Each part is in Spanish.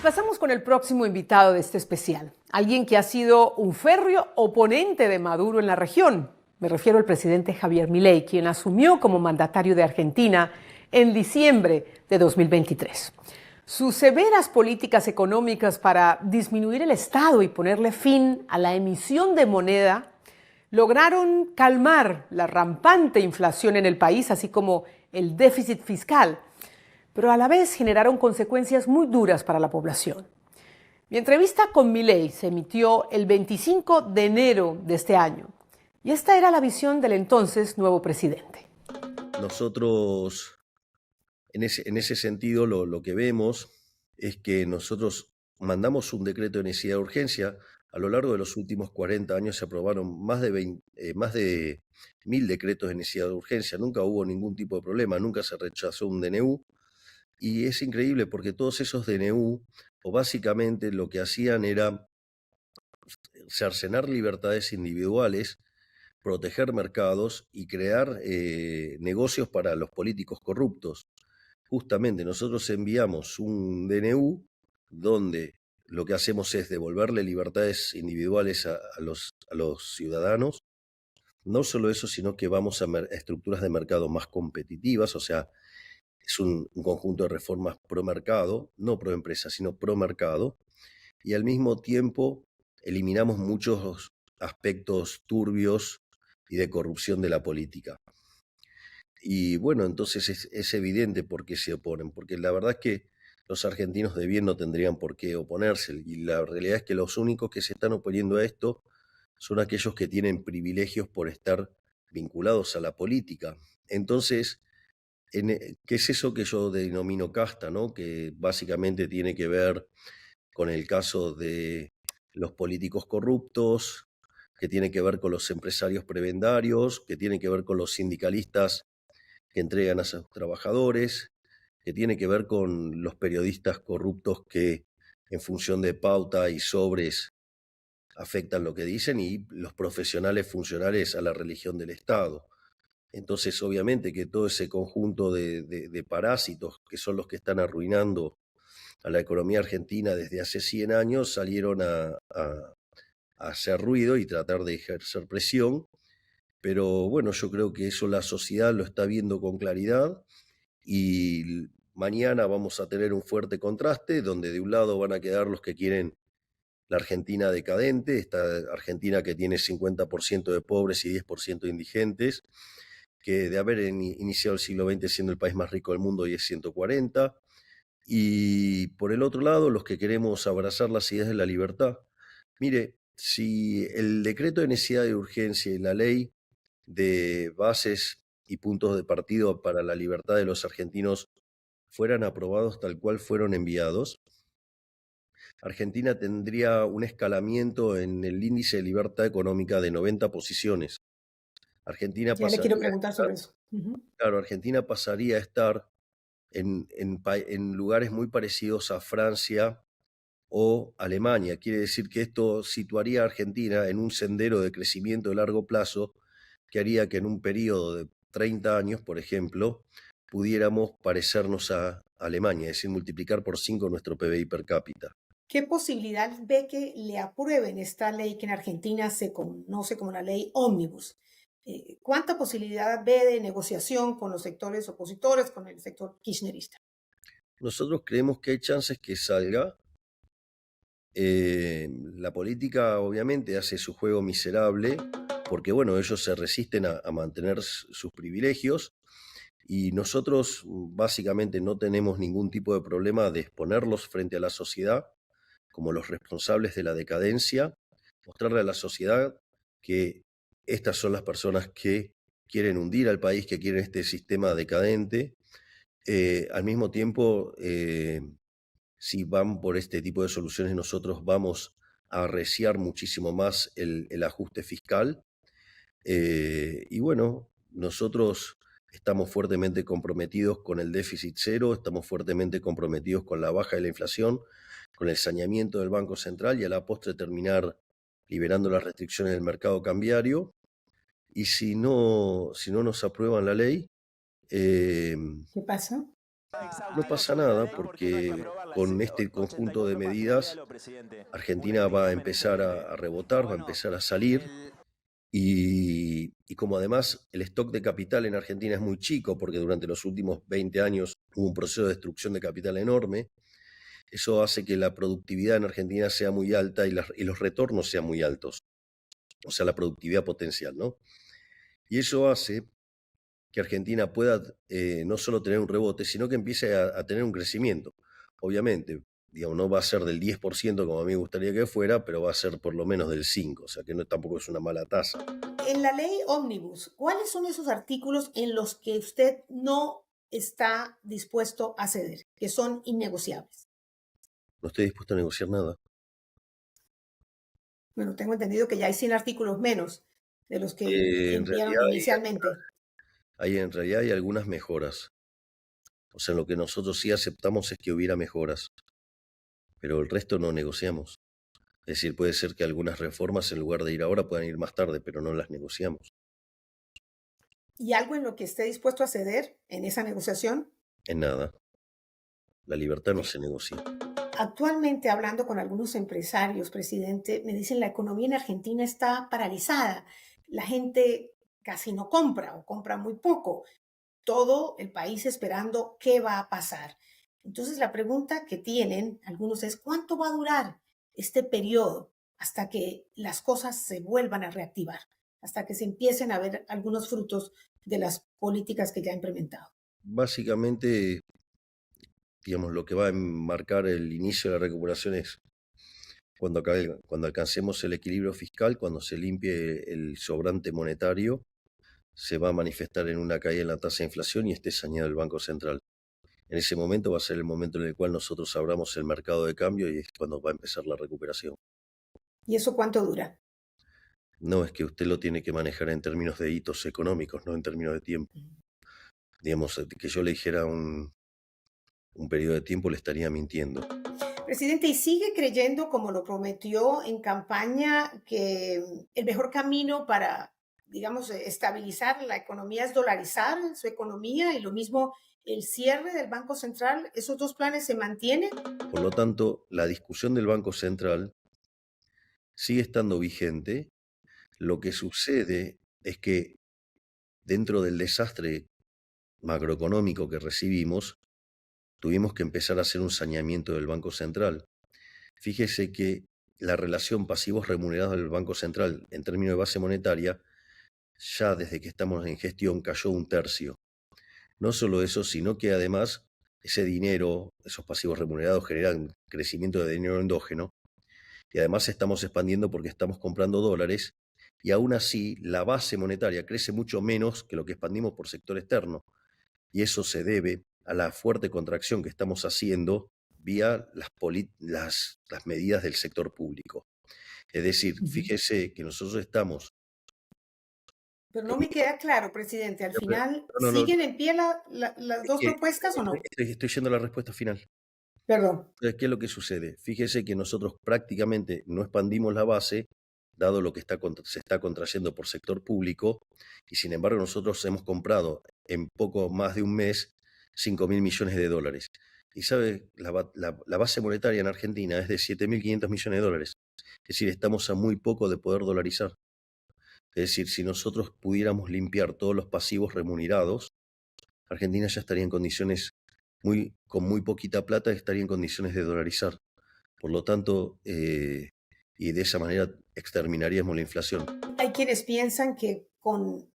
Pasamos con el próximo invitado de este especial, alguien que ha sido un férreo oponente de Maduro en la región. Me refiero al presidente Javier Milei, quien asumió como mandatario de Argentina en diciembre de 2023. Sus severas políticas económicas para disminuir el Estado y ponerle fin a la emisión de moneda lograron calmar la rampante inflación en el país, así como el déficit fiscal, pero a la vez generaron consecuencias muy duras para la población. Mi entrevista con Milei se emitió el 25 de enero de este año y esta era la visión del entonces nuevo presidente. Nosotros, en ese sentido, lo que vemos es que nosotros mandamos un decreto de necesidad de urgencia. A lo largo de los últimos 40 años se aprobaron más de 1000 decretos de necesidad de urgencia. Nunca hubo ningún tipo de problema, nunca se rechazó un DNU. Y es increíble porque todos esos DNU, o básicamente lo que hacían era cercenar libertades individuales, proteger mercados y crear negocios para los políticos corruptos. Justamente nosotros enviamos un DNU donde lo que hacemos es devolverle libertades individuales a los ciudadanos. No solo eso, sino que vamos a estructuras de mercado más competitivas, o sea, es un conjunto de reformas pro mercado, no pro empresa, sino pro mercado, y al mismo tiempo eliminamos muchos aspectos turbios y de corrupción de la política. Y bueno, entonces es evidente por qué se oponen, porque la verdad es que los argentinos de bien no tendrían por qué oponerse, y la realidad es que los únicos que se están oponiendo a esto son aquellos que tienen privilegios por estar vinculados a la política. Entonces, ¿qué es eso que yo denomino casta, ¿no? Que básicamente tiene que ver con el caso de los políticos corruptos, que tiene que ver con los empresarios prebendarios, que tiene que ver con los sindicalistas que entregan a sus trabajadores, que tiene que ver con los periodistas corruptos que en función de pauta y sobres afectan lo que dicen, y los profesionales funcionales a la religión del Estado. Entonces, obviamente que todo ese conjunto de parásitos que son los que están arruinando a la economía argentina desde hace 100 años salieron a hacer ruido y tratar de ejercer presión. Pero bueno, yo creo que eso la sociedad lo está viendo con claridad, y mañana vamos a tener un fuerte contraste donde de un lado van a quedar los que quieren la Argentina decadente, esta Argentina que tiene 50% de pobres y 10% de indigentes, que de haber iniciado el siglo XX siendo el país más rico del mundo y es 140. Y por el otro lado, los que queremos abrazar las ideas de la libertad. Mire, si el decreto de necesidad de urgencia y la ley de bases y puntos de partido para la libertad de los argentinos fueran aprobados tal cual fueron enviados, Argentina tendría un escalamiento en el índice de libertad económica de 90 posiciones. Argentina Ya le quiero pasaría a preguntar estar, sobre eso. claro, Argentina pasaría a estar en lugares muy parecidos a Francia o Alemania. Quiere decir que esto situaría a Argentina en un sendero de crecimiento de largo plazo que haría que en un periodo de 30 años, por ejemplo, pudiéramos parecernos a Alemania, es decir, multiplicar por 5 nuestro PBI per cápita. ¿Qué posibilidad ve que le aprueben esta ley que en Argentina se conoce como la ley Ómnibus? ¿Cuánta posibilidad ve de negociación con los sectores opositores, con el sector kirchnerista? Nosotros creemos que hay chances que salga. La política obviamente hace su juego miserable porque, bueno, ellos se resisten a mantener sus privilegios, y nosotros básicamente no tenemos ningún tipo de problema de exponerlos frente a la sociedad como los responsables de la decadencia, mostrarle a la sociedad que estas son las personas que quieren hundir al país, que quieren este sistema decadente. Al mismo tiempo, si van por este tipo de soluciones, nosotros vamos a arreciar muchísimo más el ajuste fiscal. Y bueno, nosotros estamos fuertemente comprometidos con el déficit cero, estamos fuertemente comprometidos con la baja de la inflación, con el saneamiento del Banco Central y a la postre terminar liberando las restricciones del mercado cambiario. Y si no nos aprueban la ley, eh, ¿Qué pasa? No pasa nada porque con este conjunto de medidas Argentina va a empezar a rebotar, va a empezar a salir y como además el stock de capital en Argentina es muy chico porque durante los últimos 20 años hubo un proceso de destrucción de capital enorme, eso hace que la productividad en Argentina sea muy alta y los retornos sean muy altos, o sea, la productividad potencial, ¿no? Y eso hace que Argentina pueda no solo tener un rebote, sino que empiece a tener un crecimiento. Obviamente, digamos, no va a ser del 10% como a mí me gustaría que fuera, pero va a ser por lo menos del 5%, o sea que no, tampoco es una mala tasa. En la ley Omnibus, ¿cuáles son esos artículos en los que usted no está dispuesto a ceder, que son innegociables? No estoy dispuesto a negociar nada. Bueno, tengo entendido que ya hay 100 artículos menos de los que En enviaron realidad inicialmente. en realidad hay algunas mejoras. O sea, lo que nosotros sí aceptamos es que hubiera mejoras, pero el resto no negociamos. Es decir, puede ser que algunas reformas en lugar de ir ahora puedan ir más tarde, pero no las negociamos. ¿Y algo en lo que esté dispuesto a ceder en esa negociación? En nada. La libertad no se negocia. Actualmente, hablando con algunos empresarios, presidente, me dicen la economía en Argentina está paralizada. La gente casi no compra o compra muy poco. Todo el país esperando qué va a pasar. Entonces, la pregunta que tienen algunos es, ¿cuánto va a durar este periodo hasta que las cosas se vuelvan a reactivar, hasta que se empiecen a ver algunos frutos de las políticas que ya ha implementado? Básicamente, digamos, lo que va a marcar el inicio de la recuperación es cuando alcancemos el equilibrio fiscal, cuando se limpie el sobrante monetario, se va a manifestar en una caída en la tasa de inflación y esté saneado el Banco Central. En ese momento va a ser el momento en el cual nosotros abramos el mercado de cambio y es cuando va a empezar la recuperación. ¿Y eso cuánto dura? No es que usted lo tiene que manejar en términos de hitos económicos, no en términos de tiempo. Digamos, que yo le dijera un periodo de tiempo le estaría mintiendo. Presidente, ¿y sigue creyendo, como lo prometió en campaña, que el mejor camino para, digamos, estabilizar la economía es dolarizar su economía y lo mismo el cierre del Banco Central? ¿Esos dos planes se mantienen? Por lo tanto, la discusión del Banco Central sigue estando vigente. Lo que sucede es que dentro del desastre macroeconómico que recibimos, tuvimos que empezar a hacer un saneamiento del Banco Central. Fíjese que la relación pasivos remunerados del Banco Central en términos de base monetaria, ya desde que estamos en gestión cayó un tercio. No solo eso, sino que además ese dinero, esos pasivos remunerados generan crecimiento de dinero endógeno y además estamos expandiendo porque estamos comprando dólares y aún así la base monetaria crece mucho menos que lo que expandimos por sector externo y eso se debe a la fuerte contracción que estamos haciendo vía las medidas del sector público. Es decir, Ujú. fíjese que nosotros estamos... Pero no me queda claro, presidente, al final, No, no, no, ¿siguen en pie las es dos que propuestas o no? estoy yendo a la respuesta final. Perdón. Entonces, ¿qué es lo que sucede? Fíjese que nosotros prácticamente no expandimos la base, dado lo que se está contrayendo por sector público, y sin embargo nosotros hemos comprado en poco más de un mes 5.000 millones de dólares. Y sabe, la base monetaria en Argentina es de 7.500 millones de dólares. Es decir, estamos a muy poco de poder dolarizar. Es decir, si nosotros pudiéramos limpiar todos los pasivos remunerados, Argentina ya estaría en condiciones, con muy poquita plata, estaría en condiciones de dolarizar. Por lo tanto, y de esa manera exterminaríamos la inflación. Hay quienes piensan que con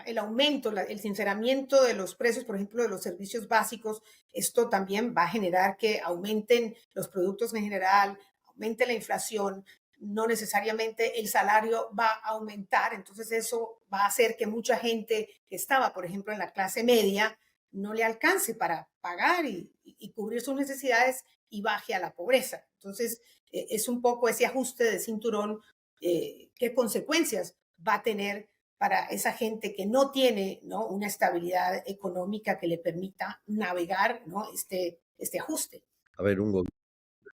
el aumento, el sinceramiento de los precios, por ejemplo, de los servicios básicos, esto también va a generar que aumenten los productos en general, aumente la inflación, no necesariamente el salario va a aumentar, entonces eso va a hacer que mucha gente que estaba, por ejemplo, en la clase media, no le alcance para pagar y cubrir sus necesidades y baje a la pobreza. Entonces, es un poco ese ajuste de cinturón, qué consecuencias va a tener para esa gente que no tiene, ¿no?, una estabilidad económica que le permita navegar, ¿no?, este ajuste. A ver,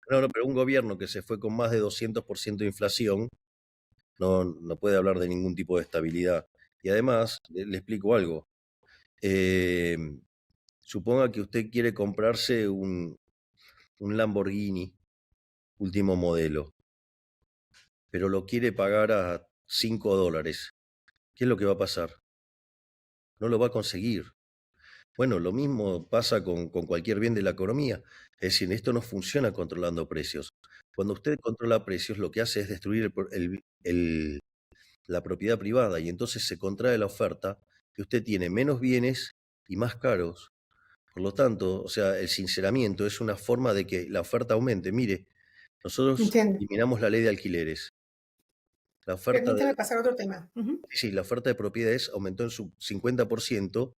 pero un gobierno que se fue con más de 200% de inflación no puede hablar de ningún tipo de estabilidad. Y además, le explico algo. Eh, Suponga que usted quiere comprarse un Lamborghini último modelo, pero lo quiere pagar a $5. ¿Qué es lo que va a pasar? No lo va a conseguir. Bueno, lo mismo pasa con cualquier bien de la economía. Es decir, esto no funciona controlando precios. Cuando usted controla precios, lo que hace es destruir la propiedad privada y entonces se contrae la oferta y usted tiene menos bienes y más caros. Por lo tanto, o sea, el sinceramiento es una forma de que la oferta aumente. Mire, nosotros Entiendo. eliminamos la ley de alquileres. La oferta de, Permítame pasar a otro tema. sí, la oferta de propiedades aumentó en su 50%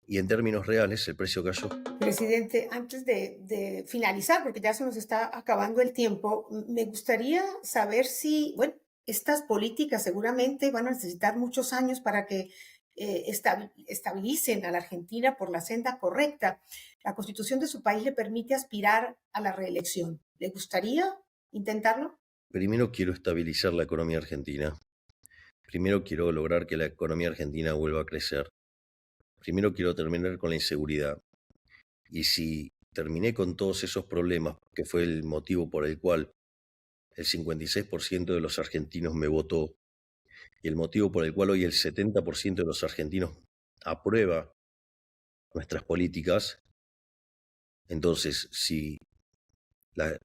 y en términos reales el precio cayó. Presidente, antes de finalizar, porque ya se nos está acabando el tiempo, me gustaría saber si, bueno, estas políticas seguramente van a necesitar muchos años para que estabilicen a la Argentina por la senda correcta. La constitución de su país le permite aspirar a la reelección. ¿Le gustaría intentarlo? Primero quiero estabilizar la economía argentina. Primero quiero lograr que la economía argentina vuelva a crecer. Primero quiero terminar con la inseguridad. Y si terminé con todos esos problemas, que fue el motivo por el cual el 56% de los argentinos me votó, y el motivo por el cual hoy el 70% de los argentinos aprueba nuestras políticas, entonces si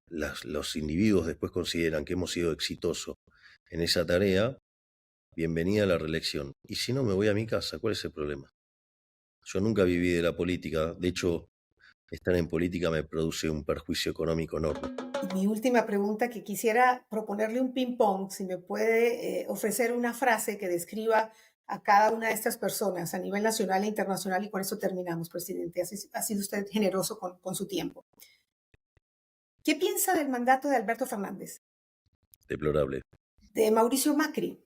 los individuos después consideran que hemos sido exitosos en esa tarea, bienvenida a la reelección. Y si no, me voy a mi casa. ¿Cuál es el problema? Yo nunca viví de la política. De hecho, estar en política me produce un perjuicio económico enorme. Y mi última pregunta, que quisiera proponerle un ping-pong, si me puede ofrecer una frase que describa a cada una de estas personas a nivel nacional e internacional, y con eso terminamos, presidente. Ha sido usted generoso con su tiempo. ¿Qué piensa del mandato de Alberto Fernández? Deplorable. De Mauricio Macri.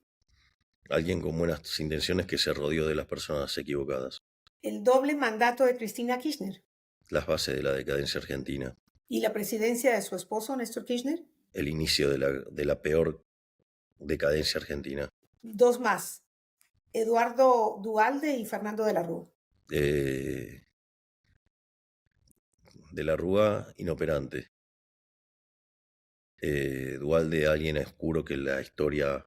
Alguien con buenas intenciones que se rodeó de las personas equivocadas. El doble mandato de Cristina Kirchner. Las bases de la decadencia argentina. ¿Y la presidencia de su esposo, Néstor Kirchner? El inicio de la peor decadencia argentina. Dos más. Eduardo Duhalde y Fernando de la Rúa. De la Rúa, inoperante. Duhalde, alguien oscuro que la historia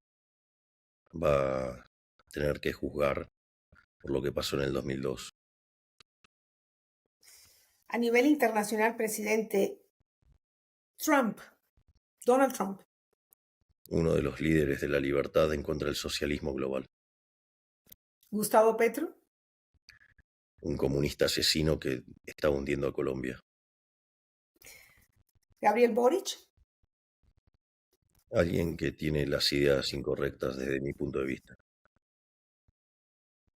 va a tener que juzgar por lo que pasó en el 2002. A nivel internacional, presidente, Trump, Donald Trump. Uno de los líderes de la libertad en contra del socialismo global. Gustavo Petro. Un comunista asesino que está hundiendo a Colombia. Gabriel Boric. Alguien que tiene las ideas incorrectas desde mi punto de vista.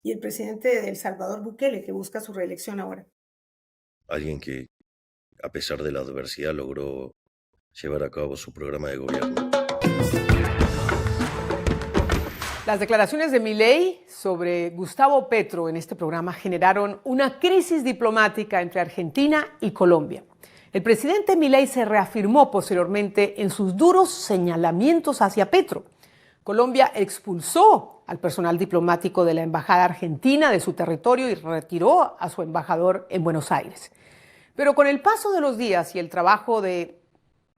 Y el presidente de El Salvador, Bukele, que busca su reelección ahora. Alguien que, a pesar de la adversidad, logró llevar a cabo su programa de gobierno. Las declaraciones de Milei sobre Gustavo Petro en este programa generaron una crisis diplomática entre Argentina y Colombia. El presidente Milei se reafirmó posteriormente en sus duros señalamientos hacia Petro. Colombia expulsó al personal diplomático de la embajada argentina de su territorio y retiró a su embajador en Buenos Aires. Pero con el paso de los días y el trabajo de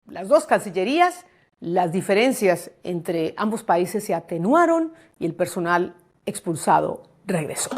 las dos cancillerías, las diferencias entre ambos países se atenuaron y el personal expulsado regresó.